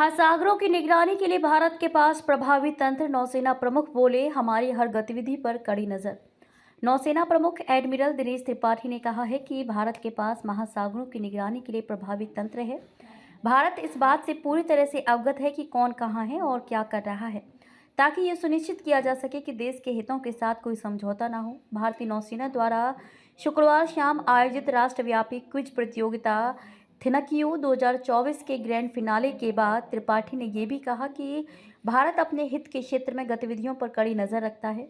महासागरों की निगरानी के लिए भारत के पास प्रभावी तंत्र। नौसेना प्रमुख बोले, हमारी हर गतिविधि पर कड़ी नजर। नौसेना प्रमुख एडमिरल दिनेश त्रिपाठी ने कहा है कि भारत के पास महासागरों की निगरानी के लिए प्रभावी तंत्र है। भारत इस बात से पूरी तरह से अवगत है कि कौन कहां है और क्या कर रहा है, ताकि ये सुनिश्चित किया जा सके कि देश के हितों के साथ कोई समझौता न हो। भारतीय नौसेना द्वारा शुक्रवार शाम आयोजित राष्ट्रव्यापी क्विज प्रतियोगिता थिनक्यू 2024 के ग्रैंड फिनाले के बाद त्रिपाठी ने यह भी कहा कि भारत अपने हित के क्षेत्र में गतिविधियों पर कड़ी नजर रखता है।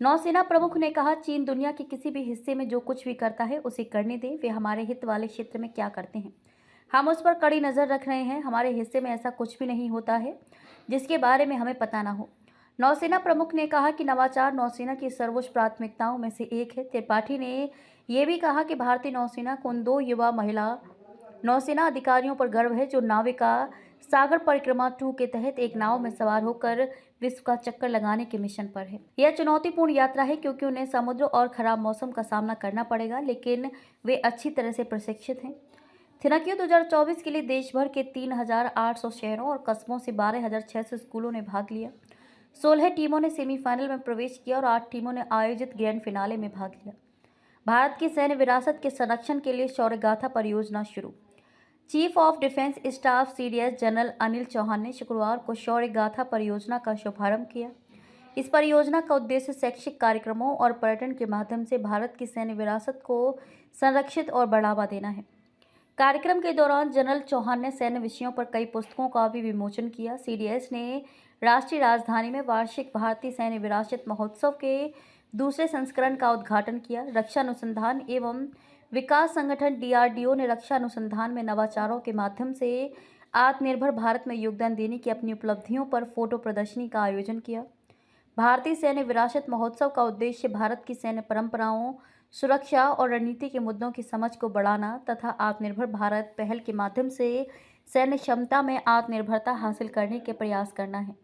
नौसेना प्रमुख ने कहा, चीन दुनिया के किसी भी हिस्से में जो कुछ भी करता है उसे करने दें। वे हमारे हित वाले क्षेत्र में क्या करते हैं, हम उस पर कड़ी नजर रख रहे हैं। हमारे हिस्से में ऐसा कुछ भी नहीं होता है जिसके बारे में हमें पता ना हो। नौसेना प्रमुख ने कहा कि नवाचार नौसेना की सर्वोच्च प्राथमिकताओं में से एक है। त्रिपाठी ने यह भी कहा कि भारतीय नौसेना को उन 2 युवा महिला नौसेना अधिकारियों पर गर्व है जो नाविका सागर परिक्रमा 2 के तहत एक नाव में सवार होकर विश्व का चक्कर लगाने के मिशन पर है। यह चुनौतीपूर्ण यात्रा है क्योंकि उन्हें समुद्र और खराब मौसम का सामना करना पड़ेगा, लेकिन वे अच्छी तरह से प्रशिक्षित हैं। थिनक्यू 2024 के लिए देश भर के 3,800 शहरों और कस्बों से 12,600 स्कूलों ने भाग लिया। 16 टीमों ने सेमीफाइनल में प्रवेश किया और 8 टीमों ने आयोजित ग्रैंड फिनाले में भाग लिया। भारत की सैन्य विरासत के संरक्षण के लिए शौर्य गाथा परियोजना शुरू। Chief of defence staff CDS general Anil Chauhan ने शुक्रवार को शौर्य गाथा परियोजना का शुभारंभ किया। इस परियोजना का उद्देश्य शैक्षिक कार्यक्रमों और पर्यटन के माध्यम से भारत की सैन्य विरासत को संरक्षित और बढ़ावा देना है। कार्यक्रम के दौरान जनरल चौहान ने सैन्य विषयों पर कई पुस्तकों का भी विमोचन किया। सीडीएस ने राष्ट्रीय राजधानी में वार्षिक भारतीय सैन्य विरासत महोत्सव के दूसरे संस्करण का उद्घाटन किया। रक्षा अनुसंधान एवं विकास संगठन डीआरडीओ ने रक्षा अनुसंधान में नवाचारों के माध्यम से आत्मनिर्भर भारत में योगदान देने की अपनी उपलब्धियों पर फोटो प्रदर्शनी का आयोजन किया। भारतीय सैन्य विरासत महोत्सव का उद्देश्य भारत की सैन्य परंपराओं, सुरक्षा और रणनीति के मुद्दों की समझ को बढ़ाना तथा आत्मनिर्भर भारत पहल के माध्यम से सैन्य क्षमता में आत्मनिर्भरता हासिल करने के प्रयास करना है।